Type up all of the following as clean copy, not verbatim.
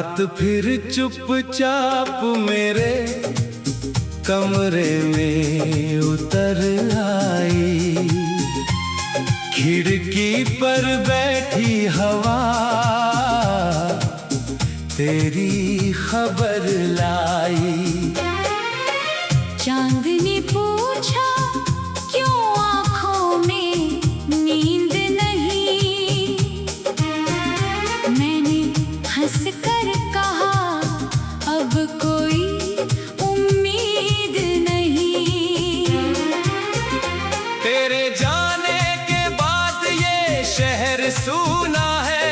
रात फिर चुपचाप मेरे कमरे में उतर आई। खिड़की पर बैठी हवा तेरी खबर लाई। चांदनी पूछा क्यों आँखों में नींद नहीं। मैंने हंस कर कहा अब कोई उम्मीद नहीं। तेरे जाने के बाद ये शहर सूना है।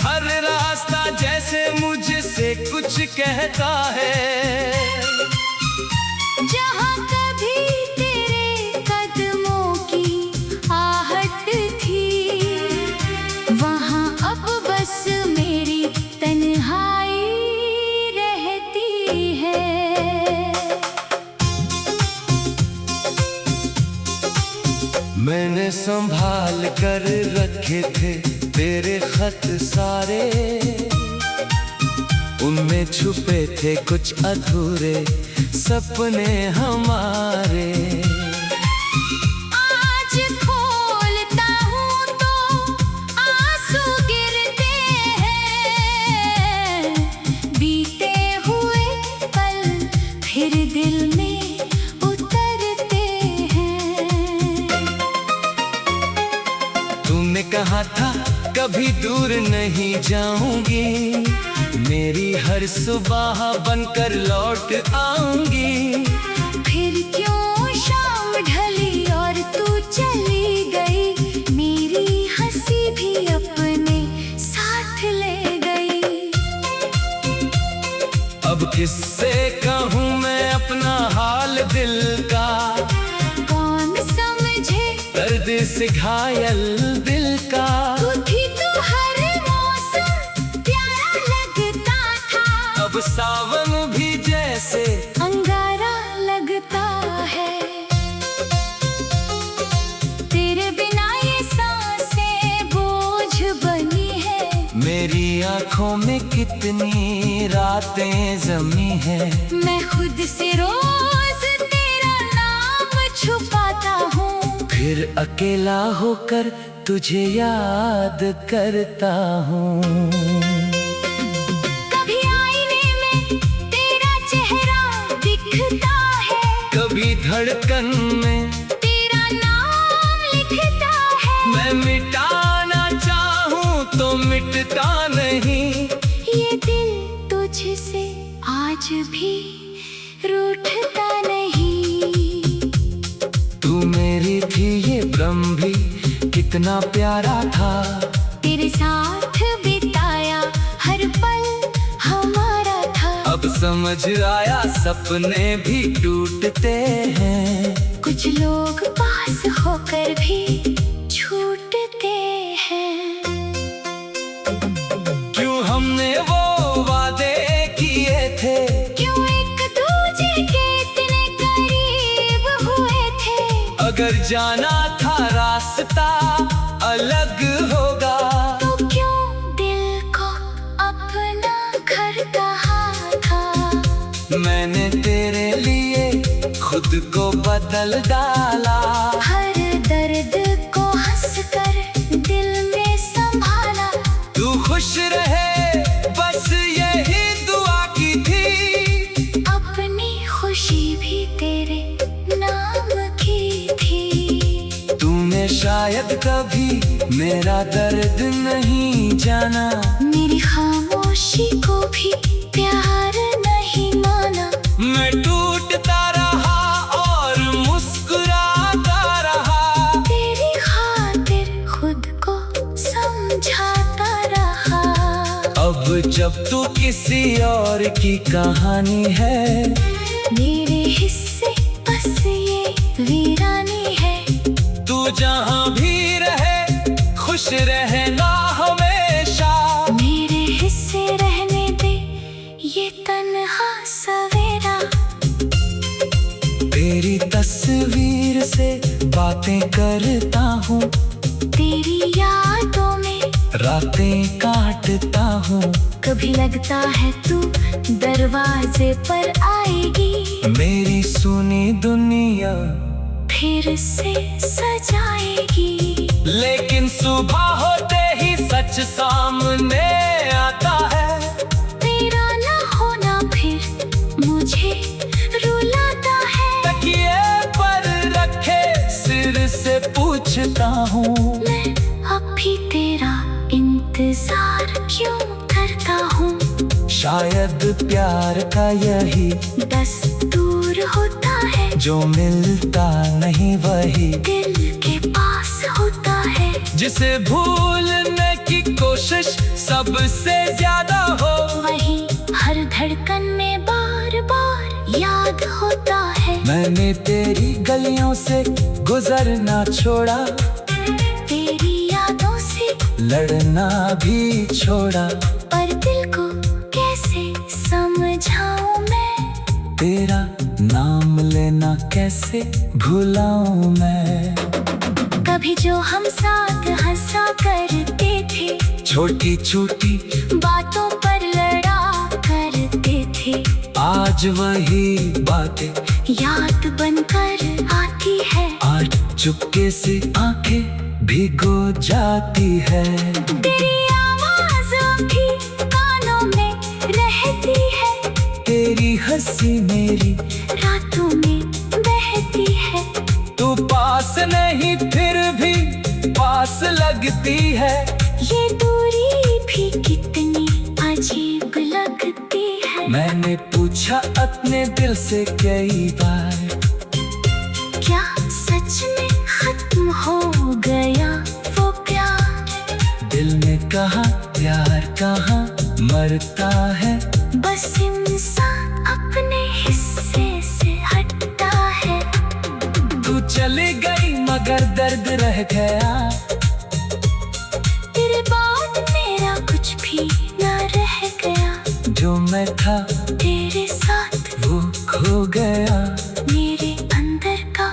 हर रास्ता जैसे मुझसे कुछ कहता है। जहाँ कभी तेरे कदमों की आहट थी, वहाँ अब बस मेरी तन्हाई रहती है। मैंने संभाल कर रखे थे तेरे खत सारे। उनमें छुपे थे कुछ अधूरे सपने हमारे। आज खोलता हूँ तो आंसू गिरते हैं। बीते हुए पल फिर दिल में उतरते हैं। तूने कहा था कभी दूर नहीं जाऊंगी। मेरी हर सुबह बनकर लौट आऊंगी। फिर क्यों शाम ढली और तू चली गई। मेरी हंसी भी अपने साथ ले गई। अब किससे कहूँ मैं अपना हाल दिल का। कौन समझे दर्द से घायल दिल का। तू थी तो हर मौसम प्यारा लगता था। अब सावन भी जैसे अंगारा लगता है। तेरे बिना ये सांसें बोझ बनी है। मेरी आंखों में कितनी रातें जमी है। मैं खुद से रोज तेरा नाम छुपाता हूँ। फिर अकेला होकर तुझे याद करता हूँ। कभी आईने में तेरा चेहरा दिखता है। कभी धड़कन में तेरा नाम लिखता है। मैं मिटाना चाहूँ तो मिटता नहीं। ये दिल तुझसे आज भी रूठता नहीं। तू मेरी थी ये भ्रम भी कितना प्यारा था। तेरे साथ बिताया हर पल हमारा था। अब समझ आया सपने भी टूटते हैं। कुछ लोग पास होकर भी छूटते हैं। क्यों हमने वो वादे किए थे। क्यों एक दूजे के इतने करीब हुए थे। अगर जाना था रास्ता अलग होगा। तो क्यों दिल को अपना घर कहा था। मैंने तेरे लिए खुद को बदल डाला। हर दर्द को हंसकर दिल में संभाला। तू खुश रहे बस यही दुआ की थी। अपनी खुशी भी तेरे नाम की थी। तूने शायद कभी मेरा दर्द नहीं जाना। मेरी खामोशी को भी प्यार नहीं माना। मैं टूटता रहा और मुस्कुराता रहा। तेरी खातिर खुद को समझाता रहा। अब जब तू किसी और की कहानी है। मेरे हिस्से बस ये वीरानी है। तू जहाँ भी रहे खुश रहना हमेशा। मेरे हिस्से रहने दे ये तन्हा सवेरा। तेरी तस्वीर से बातें करता हूँ। तेरी यादों में रातें काट बैठता हूँ। कभी लगता है तू दरवाजे पर आएगी, मेरी सुनी दुनिया फिर से सजाएगी। लेकिन सुबह होते ही सच सामने आता है। तेरा ना होना फिर मुझे रुलाता है। तकिए पर रखे सिर से पूछता हूँ, मैं अब भी तेरा इंतजार क्यों करता हूँ। शायद प्यार का यही दस्तूर होता है, जो मिलता नहीं वही दिल के पास होता है। जिसे भूलने की कोशिश सबसे ज्यादा हो, वही हर धड़कन में बार बार याद होता है। मैंने तेरी गलियों से गुजरना छोड़ा, तेरी यादों से लड़ना भी छोड़ा। पर दिल को कैसे समझाऊं मैं, तेरा नाम लेना कैसे भुलाऊं मैं। कभी जो हम साथ हंसा करते थे, छोटी छोटी बातों पर लड़ा करते थे। आज वही बातें याद बनकर आती है, आज चुपके से आंखें भिगो जाती है। तेरी आवाज़ भी कानों में रहती है, तेरी हंसी मेरी रातों में बहती है। तू पास नहीं फिर भी पास लगती है। ये दूरी भी कितनी अजीब लगती है। मैंने पूछा अपने दिल से कई बार, क्या सच में खत्म हो गया वो प्यार। दिल ने कहा प्यार कहाँ मरता है। बस इंसान अपने हिस्से से हटता है। तू चली गई मगर दर्द रह गया। तेरे बाद मेरा कुछ भी ना रह गया। जो मैं था तेरे साथ वो खो गया। मेरे अंदर का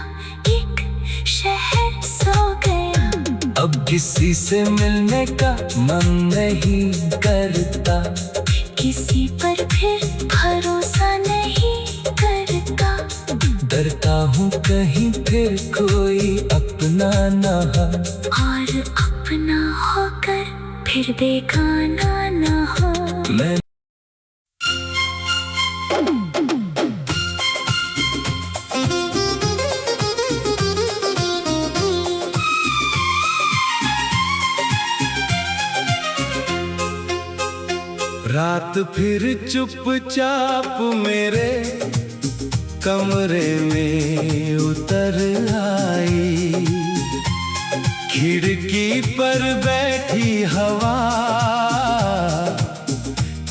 एक शहर सो गया। अब किसी से मिलने का मन नहीं करता, किसी पर फिर भरोसा नहीं करता। डरता हूँ कहीं फिर कोई अपना ना हो, और अपना होकर फिर बेगाना ना हो। मैं रात फिर चुपचाप मेरे कमरे में उतर आई। खिड़की पर बैठी हवा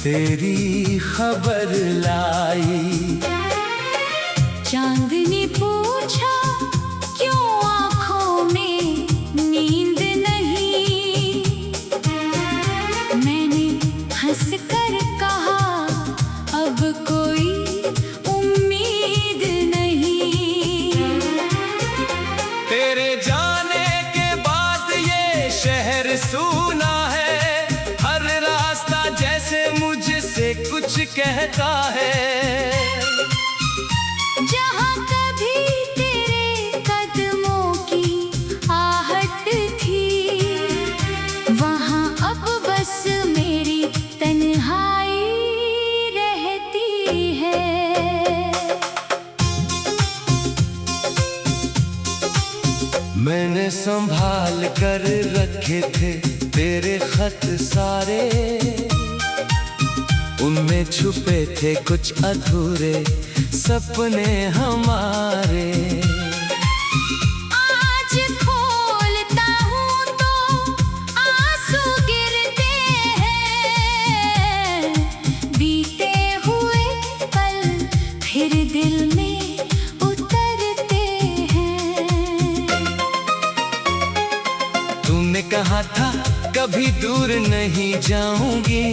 तेरी खबर लाई। चांदनी पूछा क्यों आँखों में नींद नहीं। मैंने हंस कर कहा अब कोई उम्मीद नहीं। तेरे जाने के बाद ये शहर सूना है। हर रास्ता जैसे मुझसे कुछ कहता है। जहाँ कभी तेरे कदमों की आहट थी, वहाँ अब बस मेरी तन्हाई रहती है। मैंने संभाल कर रखे थे तेरे खत सारे। उनमें छुपे थे कुछ अधूरे सपने हमारे। आज खोलता हूँ तो आंसू गिरते हैं। बीते हुए पल फिर दिल में उतरते हैं। तूने कहा था कभी दूर नहीं जाऊंगी।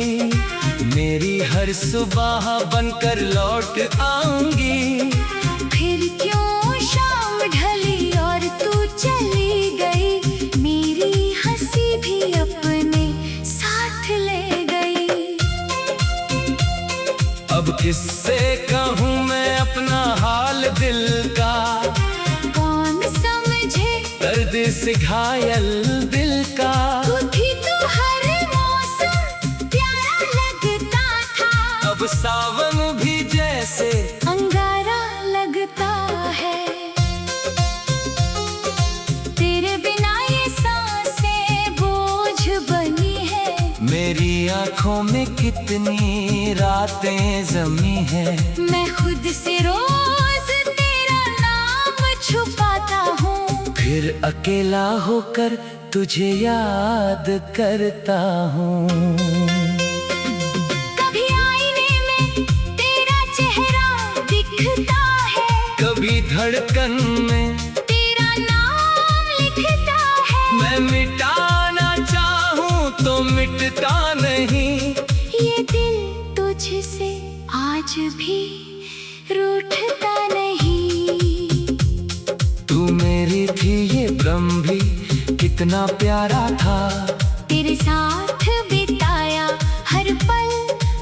मेरी हर सुबह बनकर लौट आऊंगी। फिर क्यों शाम ढली और तू चली गई। मेरी हंसी भी अपने साथ ले गई। अब किससे कहूँ मैं अपना हाल दिल का, कौन समझे दर्द से घायल दिल का। तू थी तो हर मौसम प्यारा लगता था, अब सावन भी जैसे अंगारा लगता है। तेरे बिना ये सांसें बोझ बनी है, मेरी आँखों में कितनी रातें जमी है। मैं खुद से रोज तेरा नाम छुपाता हूँ, फिर अकेला होकर तुझे याद करता हूँ। कभी आईने में तेरा चेहरा दिखता है, कभी धड़कन में तेरा नाम लिखता है। मैं मिटाना चाहूँ तो मिटता नहीं, ये दिल तुझसे आज भी रूठता नहीं। तू मेरी थी ये भ्रम भी कितना प्यारा था, तेरे साथ बिताया हर पल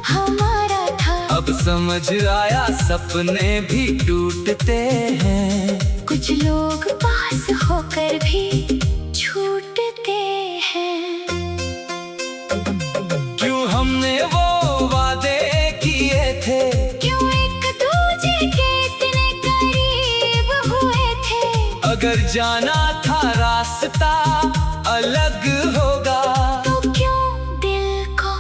हमारा था। अब समझ आया सपने भी टूटते हैं, कुछ लोग पास होकर भी छूटते हैं। क्यों हमने वो वादे किए थे, क्यों एक दूजे के इतने करीब हुए थे। अगर जाना था रास्ता अलग होगा, तो क्यों दिल को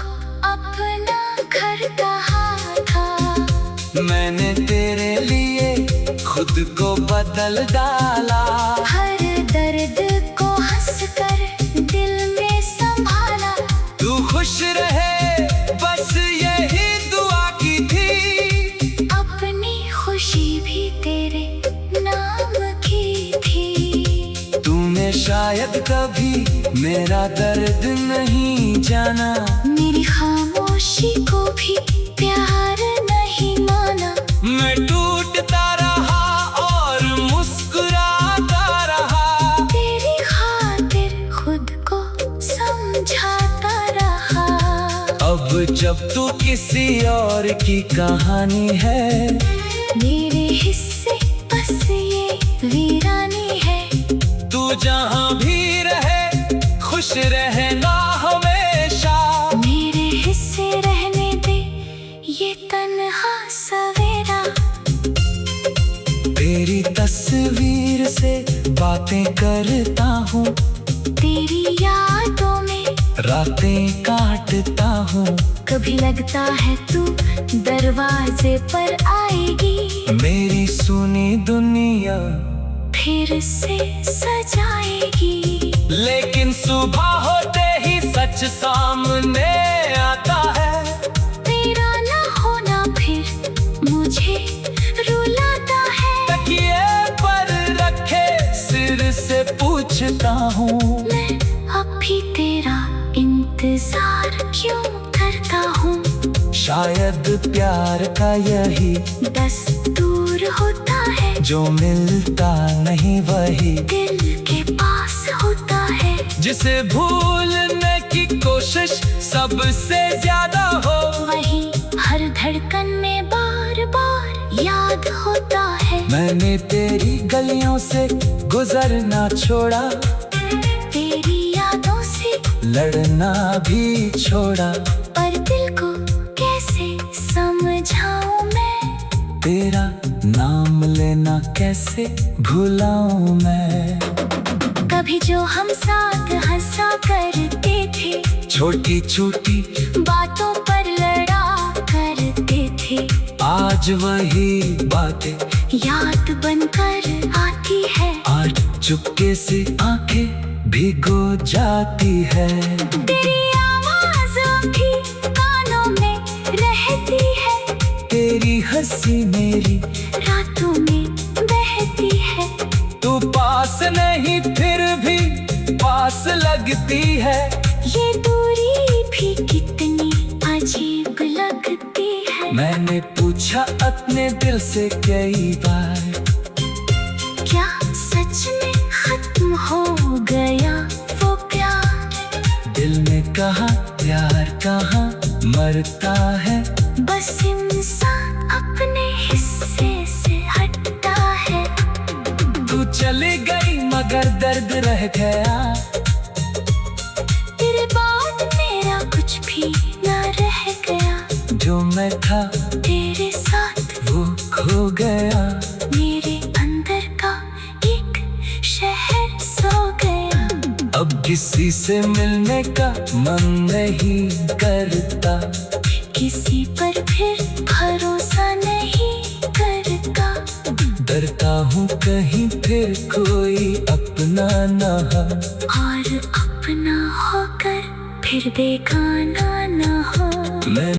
अपना घर कहा था। मैंने तेरे लिए खुद को बदल डाला, हर दर्द को हंसकर दिल में संभाला। तू खुश रहे बस यही दुआ की थी, अपनी खुशी भी तेरे नाम की थी। तूने शायद कभी मेरा दर्द नहीं जाना, मेरी खामोशी को भी प्यार नहीं माना। मैं टूटता रहा और मुस्कुराता रहा, तेरी खातिर खुद को समझाता रहा। अब जब तू किसी और की कहानी है, मेरे हिस्से बस ये वीरानी है। तू जहाँ भी रहे खुश रहना हमेशा, मेरे हिस्से रहने दे ये तन्हा सवेरा। तेरी तस्वीर से बातें करता हूँ, तेरी यादों में रातें काटता हूँ। कभी लगता है तू दरवाजे पर आएगी, मेरी सुनी दुनिया फिर से सजाएगी। लेकिन सुबह होते ही सच सामने आता है, तेरा ना होना फिर मुझे रुलाता है। तकिए पर रखे सिर से पूछता हूँ, मैं अब भी तेरा इंतजार क्यों करता हूँ। शायद प्यार का यही दस्तूर होता है, जो मिलता नहीं वही दिल के पास होता है। जिसे भूलने की कोशिश सबसे ज्यादा हो, वही हर धड़कन में बार बार याद होता है। मैंने तेरी गलियों से गुजरना छोड़ा, तेरी यादों से लड़ना भी छोड़ा। पर दिल को कैसे समझाऊं मैं, तेरा नाम लेना कैसे भुलाऊं मैं। कभी जो हम साथ हंसा करते थे, छोटी छोटी बातों पर लड़ा करते थे। आज वही बातें याद बनकर आती है, आज चुपके से आंखें भिगो जाती है। तेरी आवाज़ भी कानों में रहती है, तेरी हंसी मेरी रातों में बहती है। तू पास नहीं फिर भी पास लगती है, ये दूरी भी कितनी अजीब लगती है। मैंने पूछा अपने दिल से कई बार, क्या सच में खत्म हो गया वो प्यार। दिल ने कहा प्यार कहाँ मरता है, बस इंसान चली गई मगर दर्द रह गया। तेरे बाद मेरा कुछ भी ना रह गया। जो मैं था तेरे साथ वो खो गया। मेरे अंदर का एक शहर सो गया। अब किसी से मिलने का मन नहीं करता। किसी पर फिर भरोसा नहीं करता। डरता हूँ कहीं फिर कोई अपना ना हो। और अपना होकर फिर बेगाना ना हो। मैं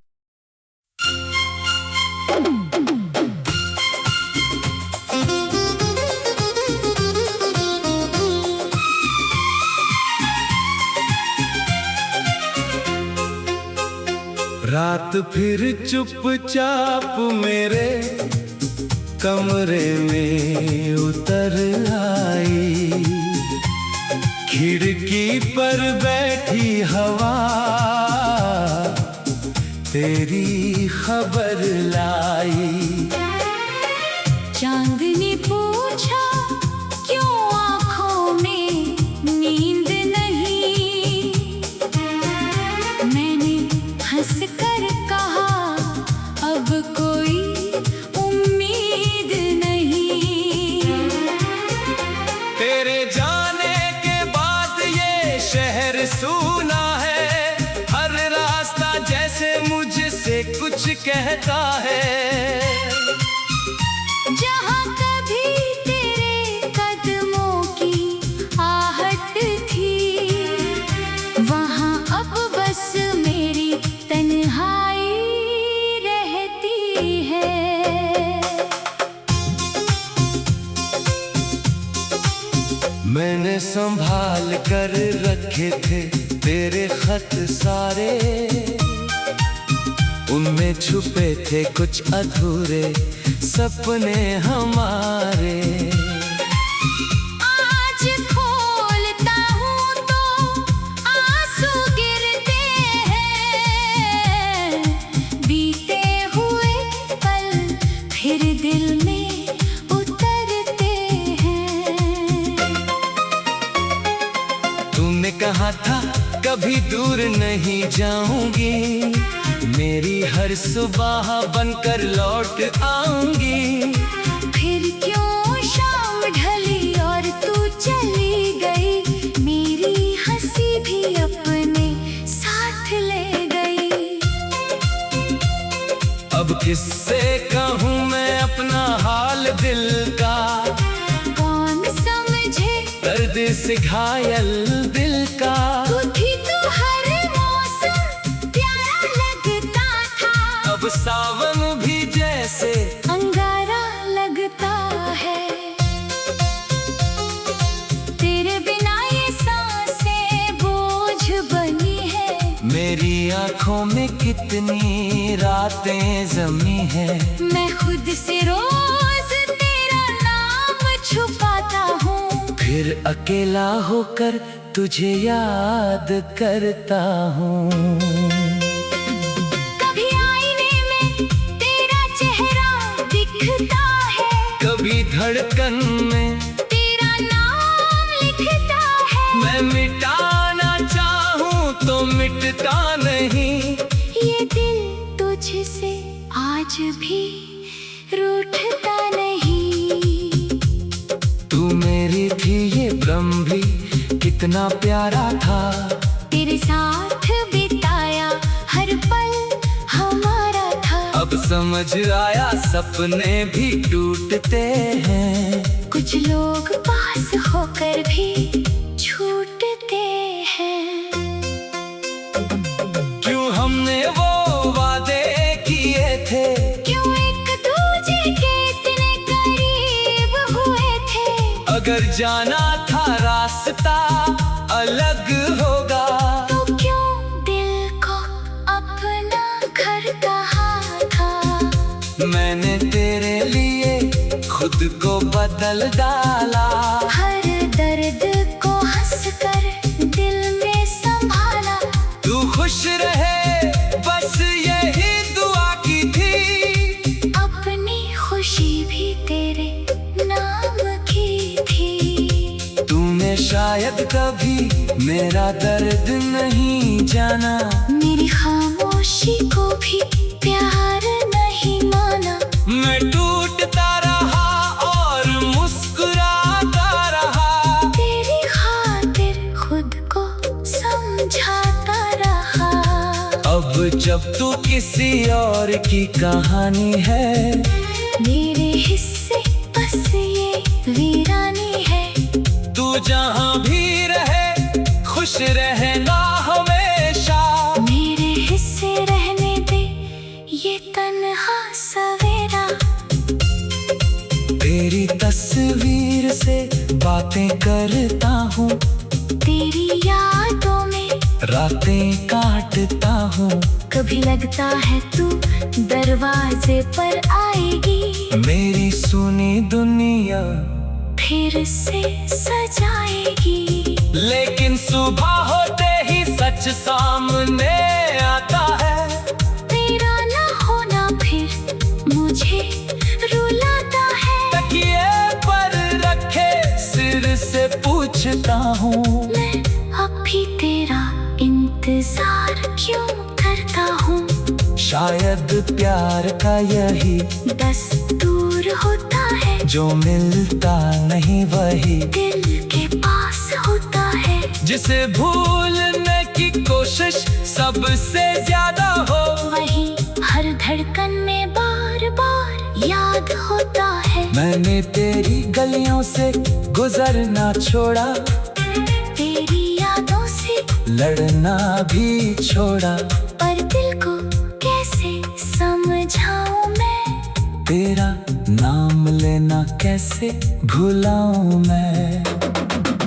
रात फिर चुपचाप मेरे कमरे में उतर आई। खिड़की पर बैठी हवा तेरी खबर लाई। चांदनी पूछा क्यों आँखों में नींद नहीं। मैंने हंस कर कहा अब कोई उम्मीद नहीं। तेरे जाने के बाद ये शहर सूना है। हर रास्ता जैसे मुझसे कुछ कहता है। जहाँ कभी तेरे कदमों की आहट थी, वहाँ अब बस मेरी तन्हाई रहती है। मैंने संभाल कर रखे थे तेरे खत सारे। उनमें छुपे थे कुछ अधूरे सपने हमारे। आज खोलता हूँ तो आंसू गिरते हैं। बीते हुए पल फिर दिल में उतरते हैं। तूने कहा था कभी दूर नहीं जाऊंगी। मेरी हर सुबह बनकर लौट आऊंगी। फिर क्यों शाम ढली और तू चली गई। मेरी हंसी भी अपने साथ ले गई। अब किससे कहूँ मैं अपना हाल दिल का। कौन समझे दर्द से घायल दिल का। तू थी तो हर मौसम प्यारा लगता था। अब सावन भी जैसे अंगारा लगता है। तेरे बिना ये सांसें बोझ बनी है। मेरी आंखों में कितनी रातें जमी है। मैं खुद से रोज तेरा नाम छुपाता हूँ। फिर अकेला होकर तुझे याद करता हूँ। कभी आईने में तेरा चेहरा दिखता है। कभी धड़कन में तेरा नाम लिखता है। मैं मिटाना चाहूँ तो मिटता नहीं। ये दिल तुझसे आज भी रूठता नहीं। तू मेरी थी ये भ्रम भी कितना प्यारा था। तेरे साथ बिताया हर पल हमारा था। अब समझ आया सपने भी टूटते हैं। कुछ लोग पास होकर भी छूटते हैं। क्यों हमने वो वादे किए थे। क्यों एक दूजे के इतने करीब हुए थे। अगर जाना था रास्ता अलग होगा। तो क्यों दिल को अपना घर कहा था। मैंने तेरे लिए खुद को बदल डाला। हर दर्द को हंसकर दिल में संभाला। तू खुश रहे बस यही दुआ की थी। अपनी खुशी भी तेरे नाम की थी। शायद कभी मेरा दर्द नहीं जाना, मेरी खामोशी को भी प्यार नहीं माना। मैं टूटता रहा और मुस्कुराता रहा, तेरी खातिर खुद को समझाता रहा। अब जब तू किसी और की कहानी है, मेरे हिस्से बस ये वीरानी है। तू जहाँ भी रहे खुश रहना हमेशा, मेरे हिस्से रहने दे ये तन्हा सवेरा। तेरी तस्वीर से बातें करता हूँ, तेरी यादों में रातें काटता हूँ। कभी लगता है तू दरवाजे पर आएगी, मेरी सुनी दुनिया फिर से सजाएगी। लेकिन सुबह होते ही सच सामने आता है, तेरा ना होना फिर मुझे रुलाता है। तकिए पर रखे सिर से पूछता हूँ, मैं अब भी तेरा इंतजार क्यों करता हूँ। शायद प्यार का यही दस्तूर होता है, जो मिलता नहीं वही दिल के पास होता है। जिसे भूलने की कोशिश सबसे ज्यादा हो, वही हर धड़कन में बार बार याद होता है। मैंने तेरी गलियों से गुजरना छोड़ा, तेरी यादों से लड़ना भी छोड़ा। पर दिल को कैसे समझाऊं मैं, तेरा नाम लेना कैसे भुलाऊं मैं।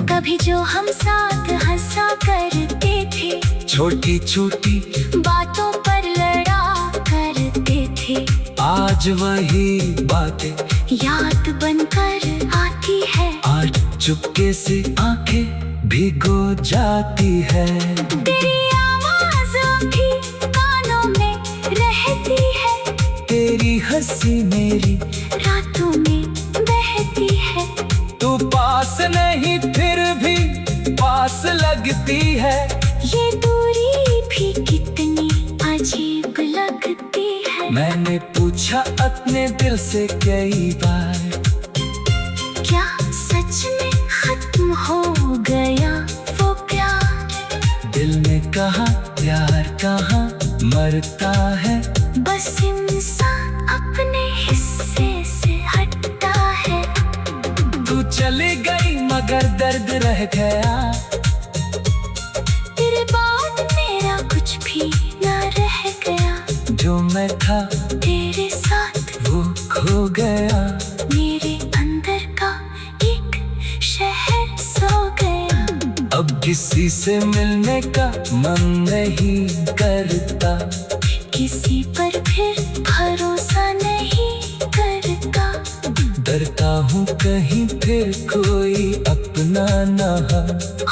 कभी जो हम साथ हंसा करते थे, छोटी छोटी बातों पर लड़ा करते थे। आज वही बातें याद बनकर आती है, आज चुपके से आंखें भिगो जाती है। तेरी आवाज़ भी कानों में रहती है, तेरी हंसी मेरी रातों में बहती है। तू पास नहीं फिर भी पास लगती है, ये दूरी भी कितनी अजीब लगती है। मैंने पूछा अपने दिल से कई बार, क्या सच में खत्म हो गया वो प्यार। दिल ने कहा प्यार कहाँ मरता है, बस इंसान अपने हिस्से से हटता है। तू चली गई मगर दर्द रह गया, तेरे बाद मेरा कुछ भी न रह गया। जो मैं था तेरे साथ वो खो गया। मेरे अंदर का एक शहर सो गया। अब किसी से मिलने का मन नहीं करता, किसी पर फिर भरोसा नहीं करता। डरता हूँ कहीं फिर कोई अपना ना हो,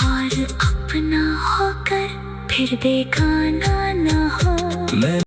और अपना होकर फिर बेगाना ना हो। मैं